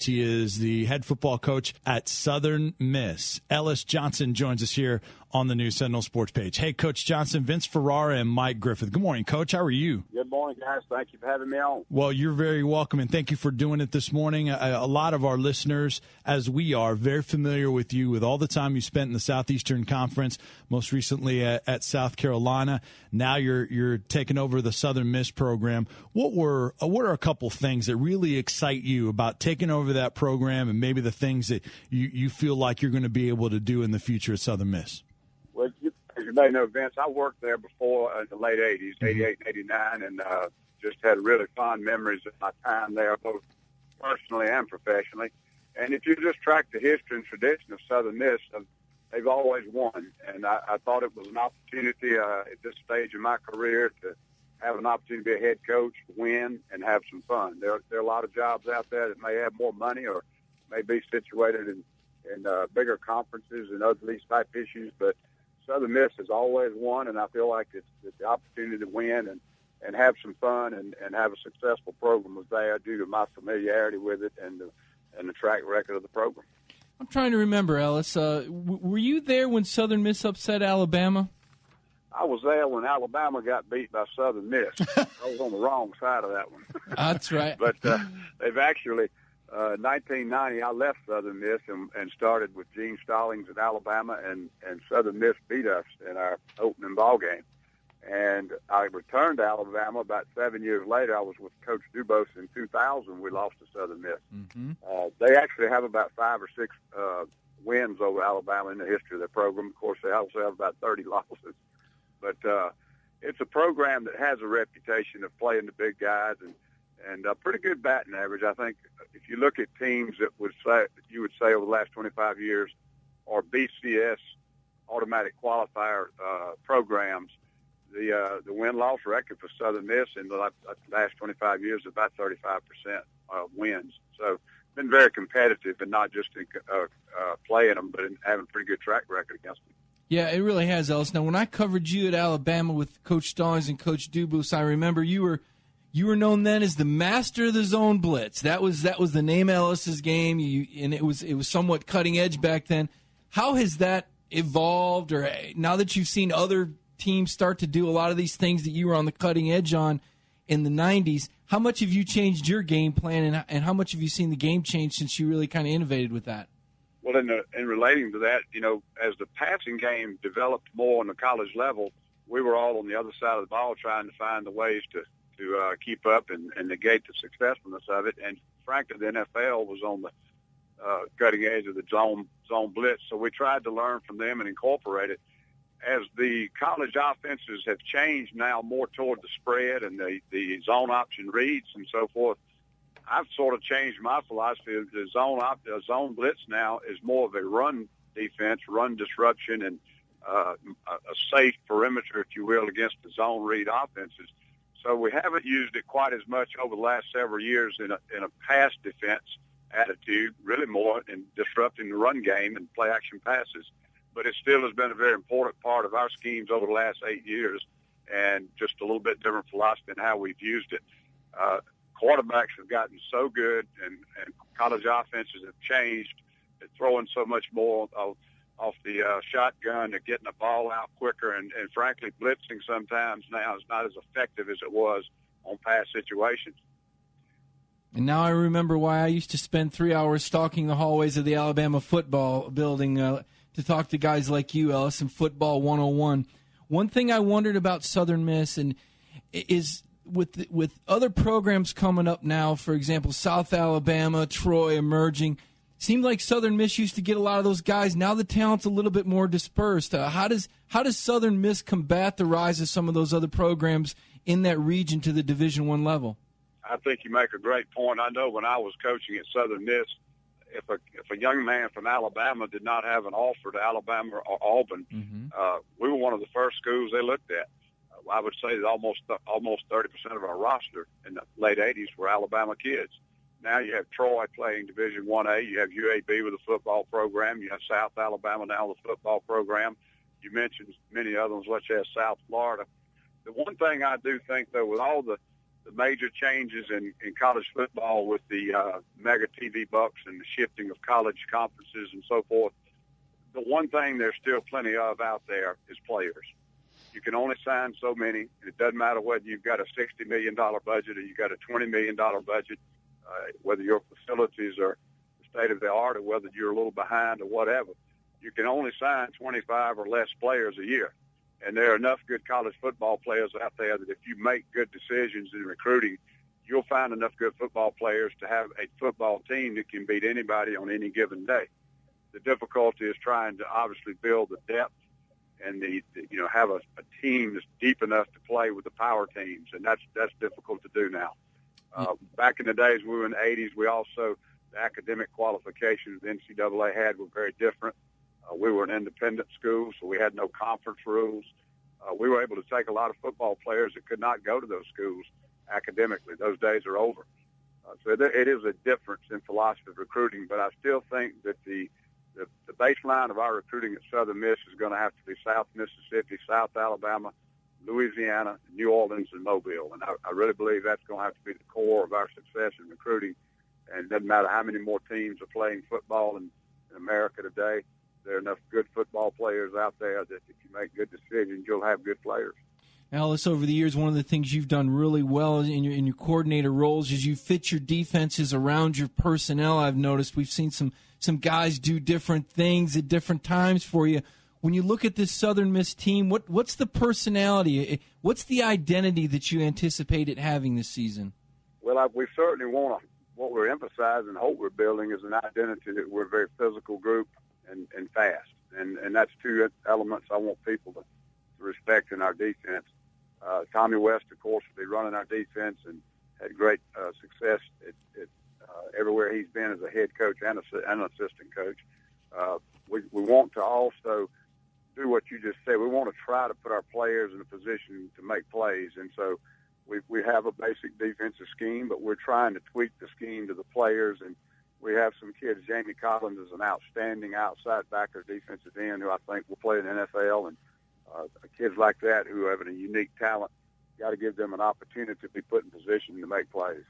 host. He is the head football coach at Southern Miss. Ellis Johnson joins us here on the new Sentinel Sports page. Hey, Coach Johnson, Vince Ferrara and Mike Griffith. Good morning, Coach. How are you? Good morning, guys. Thank you for having me on. Well, you're very welcome, and thank you for doing it this morning. A lot of our listeners, as we are, very familiar with you, with all the time you spent in the Southeastern Conference, most recently at South Carolina. Now you're taking over the Southern Miss program. What are a couple things that really excite you about taking over that program, and maybe the things that you feel like you're going to be able to do in the future at Southern Miss? Well, as you may know, Vince, I worked there before in the late 80s, 88 and 89, and just had really fond memories of my time there, both personally and professionally. And if you just track the history and tradition of Southern Miss, they've always won. And I thought it was an opportunity at this stage of my career to have an opportunity to be a head coach, win, and have some fun. There are a lot of jobs out there that may have more money or may be situated in bigger conferences and other these type issues, but Southern Miss has always won, and I feel like it's the opportunity to win and have some fun and have a successful program was there due to my familiarity with it and the track record of the program. I'm trying to remember, Ellis. Were you there when Southern Miss upset Alabama? I was there when Alabama got beat by Southern Miss. I was on the wrong side of that one. That's right. But they've actually, 1990, I left Southern Miss and started with Gene Stallings at Alabama, and Southern Miss beat us in our opening ball game. And I returned to Alabama about 7 years later. I was with Coach Dubose in 2000. We lost to Southern Miss. Mm-hmm. They actually have about 5 or 6 wins over Alabama in the history of their program. Of course, they also have about 30 losses. But it's a program that has a reputation of playing the big guys and a pretty good batting average. I think if you look at teams that you would say over the last 25 years or BCS automatic qualifier programs, the win-loss record for Southern Miss in the last 25 years is about 35% wins. So it's been very competitive, and not just in playing them, but in having a pretty good track record against them. Yeah, it really has, Ellis. Now, when I covered you at Alabama with Coach Stallings and Coach Dubose, I remember you were known then as the master of the zone blitz. That was the name of Ellis's game, and it was somewhat cutting edge back then. How has that evolved, or now that you've seen other teams start to do a lot of these things that you were on the cutting edge on in the 90s, how much have you changed your game plan, and how much have you seen the game change since you really kind of innovated with that? Well, in relating to that, as the passing game developed more on the college level, we were all on the other side of the ball trying to find the ways to keep up and negate the successfulness of it. And frankly, the NFL was on the cutting edge of the zone blitz, so we tried to learn from them and incorporate it. As the college offenses have changed now more toward the spread and the zone option reads and so forth, I've sort of changed my philosophy. The zone blitz now is more of a run defense, run disruption, and a safe perimeter, if you will, against the zone read offenses. So we haven't used it quite as much over the last several years in a pass defense attitude, really more in disrupting the run game and play action passes. But it still has been a very important part of our schemes over the last 8 years, and just a little bit different philosophy in how we've used it. Quarterbacks have gotten so good, and college offenses have changed. They're throwing so much more off the shotgun. They're getting the ball out quicker, and frankly, blitzing sometimes now is not as effective as it was on past situations. And now I remember why I used to spend 3 hours stalking the hallways of the Alabama football building to talk to guys like you, Ellis, in Football 101. One thing I wondered about Southern Miss is with other programs coming up now, for example, South Alabama, Troy emerging, seemed like Southern Miss used to get a lot of those guys. Now the talent's a little bit more dispersed. How does Southern Miss combat the rise of some of those other programs in that region to the Division I level? I think you make a great point. I know when I was coaching at Southern Miss, if a young man from Alabama did not have an offer to Alabama or Auburn, we were one of the first schools they looked at. I would say that almost 30% of our roster in the late 80s were Alabama kids. Now you have Troy playing Division 1A. You have UAB with a football program. You have South Alabama now with a football program. You mentioned many others, such as South Florida. The one thing I do think, though, with all the major changes in college football with the mega TV bucks and the shifting of college conferences and so forth, the one thing there's still plenty of out there is players. You can only sign so many, and it doesn't matter whether you've got a $60 million budget or you've got a $20 million budget, whether your facilities are state of the art or whether you're a little behind or whatever. You can only sign 25 or less players a year. And there are enough good college football players out there that if you make good decisions in recruiting, you'll find enough good football players to have a football team that can beat anybody on any given day. The difficulty is trying to obviously build the depth and have a team that's deep enough to play with the power teams, and that's difficult to do now. Back in the days we were in the 80s, the academic qualifications the NCAA had were very different. We were an independent school, so we had no conference rules. We were able to take a lot of football players that could not go to those schools academically. Those days are over. So it is a difference in philosophy of recruiting, but I still think that the baseline of our recruiting at Southern Miss is going to have to be South Mississippi, South Alabama, Louisiana, New Orleans, and Mobile. And I really believe that's going to have to be the core of our success in recruiting. And it doesn't matter how many more teams are playing football in America today. There are enough good football players out there that if you make good decisions, you'll have good players. Ellis, over the years, one of the things you've done really well in your coordinator roles is you fit your defenses around your personnel. I've noticed we've seen some guys do different things at different times for you. When you look at this Southern Miss team, what's the personality? What's the identity that you anticipate it having this season? Well, we certainly want to. What we're emphasizing and hope we're building is an identity that we're a very physical group and fast. And that's two elements I want people to respect in our defense. Tommy West, of course, will be running our defense and had great success at everywhere he's been as a head coach and an assistant coach. We want to also do what you just said. We want to try to put our players in a position to make plays. And so we have a basic defensive scheme, but we're trying to tweak the scheme to the players. And we have some kids. Jamie Collins is an outstanding outside backer, defensive end, who I think will play in the NFL. And kids like that who have a unique talent, got to give them an opportunity to be put in position to make plays.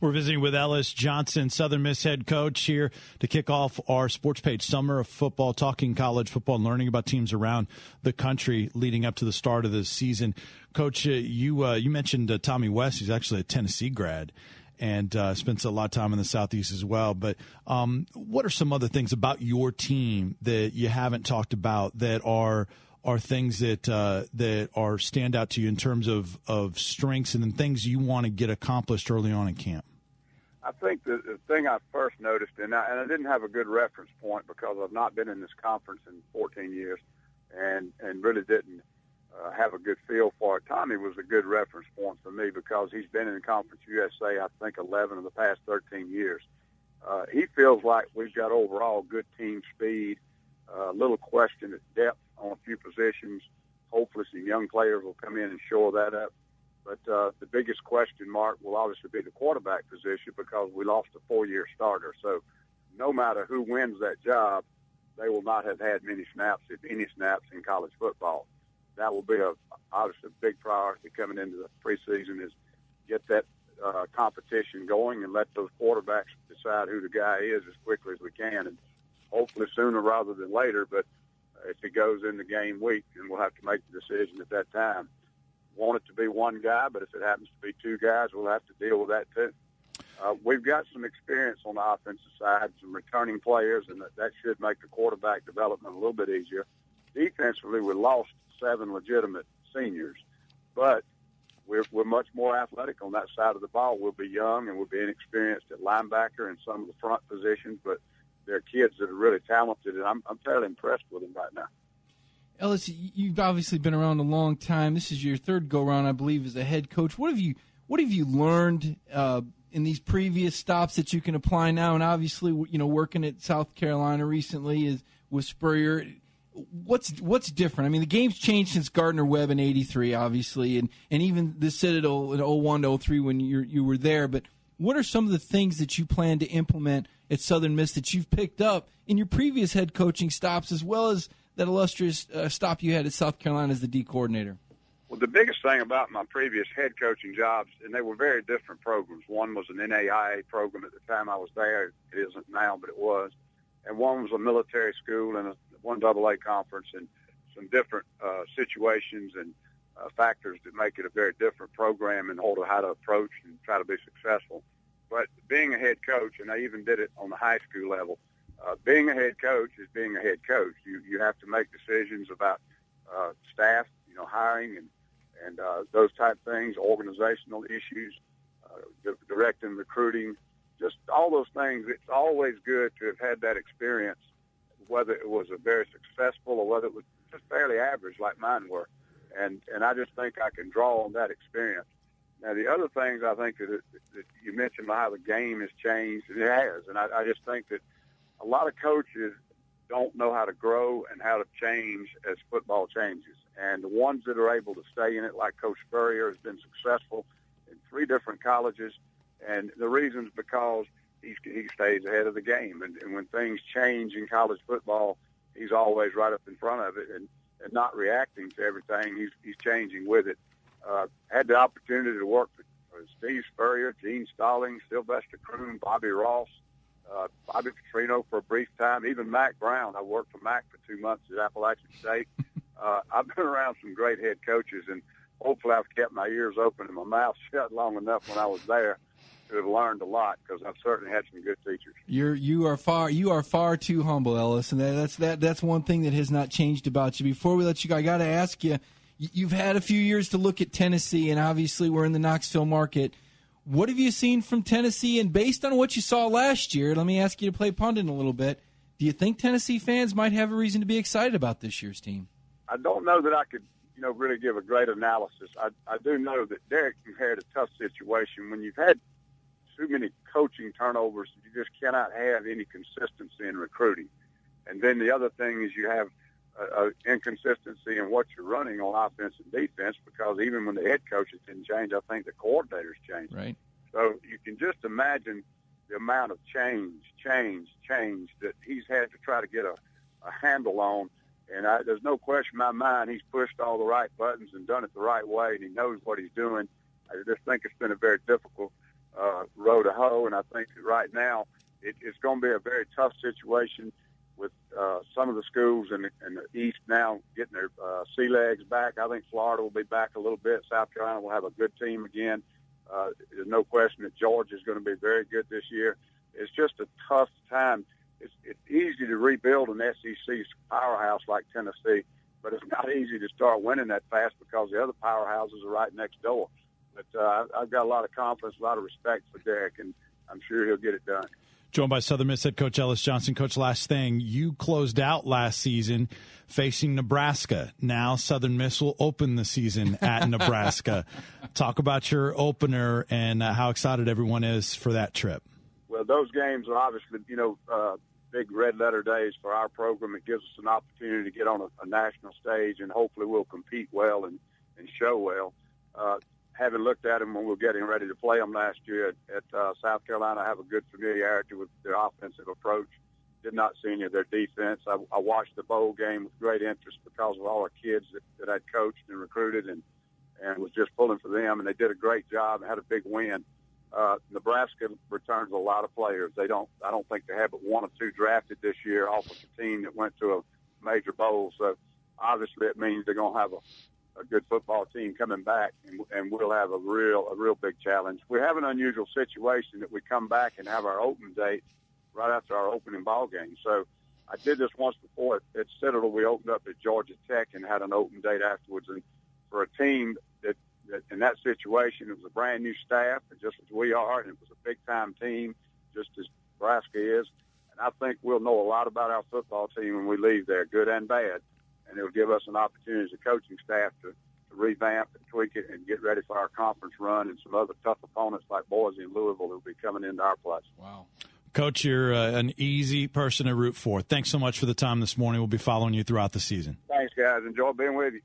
We're visiting with Ellis Johnson, Southern Miss head coach, here to kick off our sports page Summer of Football, talking college football and learning about teams around the country leading up to the start of the season. Coach, you mentioned Tommy West. He's actually a Tennessee grad and spends a lot of time in the Southeast as well. But what are some other things about your team that you haven't talked about that are things that are stand out to you in terms of strengths and then things you want to get accomplished early on in camp? I think the thing I first noticed, and I didn't have a good reference point because I've not been in this conference in 14 years and really didn't have a good feel for it. Tommy was a good reference point for me because he's been in Conference USA, I think, 11 of the past 13 years. He feels like we've got overall good team speed, a little question at depth on a few positions. Hopefully some young players will come in and shore that up. But the biggest question mark will obviously be the quarterback position because we lost a 4-year starter. So no matter who wins that job, they will not have had many snaps, if any snaps, in college football. That will be obviously a big priority coming into the preseason is get that competition going and let those quarterbacks decide who the guy is as quickly as we can. And hopefully sooner rather than later, but if it goes in the game week, then we'll have to make the decision at that time. Want it to be one guy, but if it happens to be two guys, we'll have to deal with that too. We've got some experience on the offensive side, some returning players, and that should make the quarterback development a little bit easier. Defensively, we lost 7 legitimate seniors, but we're much more athletic on that side of the ball. We'll be young and we'll be inexperienced at linebacker and some of the front positions, but they're kids that are really talented, and I'm fairly impressed with them right now. Ellis, you've obviously been around a long time. This is your third go-around, I believe, as a head coach. What have you learned in these previous stops that you can apply now? And obviously, working at South Carolina recently with Spurrier, what's different? I mean, the game's changed since Gardner-Webb in '83, obviously, and even the Citadel in '01 to '03 when you were there. But what are some of the things that you plan to implement at Southern Miss that you've picked up in your previous head coaching stops, as well as that illustrious stop you had at South Carolina as the D coordinator? Well, the biggest thing about my previous head coaching jobs, and they were very different programs. One was an NAIA program at the time I was there. It isn't now, but it was. And one was a military school and a 1AA conference, and some different situations and factors that make it a very different program and how to approach and try to be successful. But being a head coach, and I even did it on the high school level, being a head coach is being a head coach. You have to make decisions about staff, hiring and those type of things, organizational issues, directing recruiting, just all those things. It's always good to have had that experience, whether it was a very successful or whether it was just fairly average like mine were. And I just think I can draw on that experience. Now, the other things I think that you mentioned about how the game has changed, and it has. And I just think that a lot of coaches don't know how to grow and how to change as football changes. And the ones that are able to stay in it, like Coach Spurrier, has been successful in 3 different colleges. And the reason's because he stays ahead of the game. And when things change in college football, he's always right up in front of it and not reacting to everything. He's changing with it. Had the opportunity to work with Steve Spurrier, Gene Stallings, Sylvester Croom, Bobby Ross, Bobby Petrino for a brief time, even Mac Brown. I worked for Mac for 2 months at Appalachian State. I've been around some great head coaches, and hopefully I've kept my ears open and my mouth shut long enough when I was there to have learned a lot, because I've certainly had some good teachers. You are far too humble, Ellis, and that's one thing that has not changed about you. Before we let you go, I got to ask you. You've had a few years to look at Tennessee, and obviously we're in the Knoxville market. What have you seen from Tennessee? And based on what you saw last year, let me ask you to play pundit a little bit. Do you think Tennessee fans might have a reason to be excited about this year's team? I don't know that I could, really give a great analysis. I do know that Derek had a tough situation. When you've had too many coaching turnovers, you just cannot have any consistency in recruiting. And then the other thing is you have inconsistency in what you're running on offense and defense, because even when the head coaches didn't change, I think the coordinators changed. Right. So you can just imagine the amount of change that he's had to try to get a handle on. And there's no question in my mind he's pushed all the right buttons and done it the right way, and he knows what he's doing. I just think it's been a very difficult road to hoe, and I think that right now it's going to be a very tough situation with some of the schools in the East now getting their sea legs back. I think Florida will be back a little bit. South Carolina will have a good team again. There's no question that Georgia is going to be very good this year. It's just a tough time. It's easy to rebuild an SEC powerhouse like Tennessee, but it's not easy to start winning that fast because the other powerhouses are right next door. But I've got a lot of confidence, a lot of respect for Derek, and I'm sure he'll get it done. Joined by Southern Miss head coach Ellis Johnson. Coach, last thing, you closed out last season facing Nebraska. Now Southern Miss will open the season at Nebraska. Talk about your opener and how excited everyone is for that trip. Well, those games are obviously, big red-letter days for our program. It gives us an opportunity to get on a national stage, and hopefully we'll compete well and show well. Having looked at them when we were getting ready to play them last year at South Carolina, I have a good familiarity with their offensive approach. Did not see any of their defense. I watched the bowl game with great interest because of all our kids that I'd coached and recruited and was just pulling for them, and they did a great job and had a big win. Nebraska returns a lot of players. I don't think they have but 1 or 2 drafted this year off of the team that went to a major bowl. So obviously it means they're going to have a good football team coming back, and we'll have a real big challenge. We have an unusual situation that we come back and have our open date right after our opening ball game. So I did this once before at Citadel. We opened up at Georgia Tech and had an open date afterwards. And for a team that in that situation, it was a brand new staff, just as we are, and it was a big time team, just as Nebraska is. And I think we'll know a lot about our football team when we leave there, good and bad. And it'll give us an opportunity as a coaching staff to revamp and tweak it and get ready for our conference run and some other tough opponents like Boise and Louisville that will be coming into our place. Wow. Coach, you're an easy person to root for. Thanks so much for the time this morning. We'll be following you throughout the season. Thanks, guys. Enjoy being with you.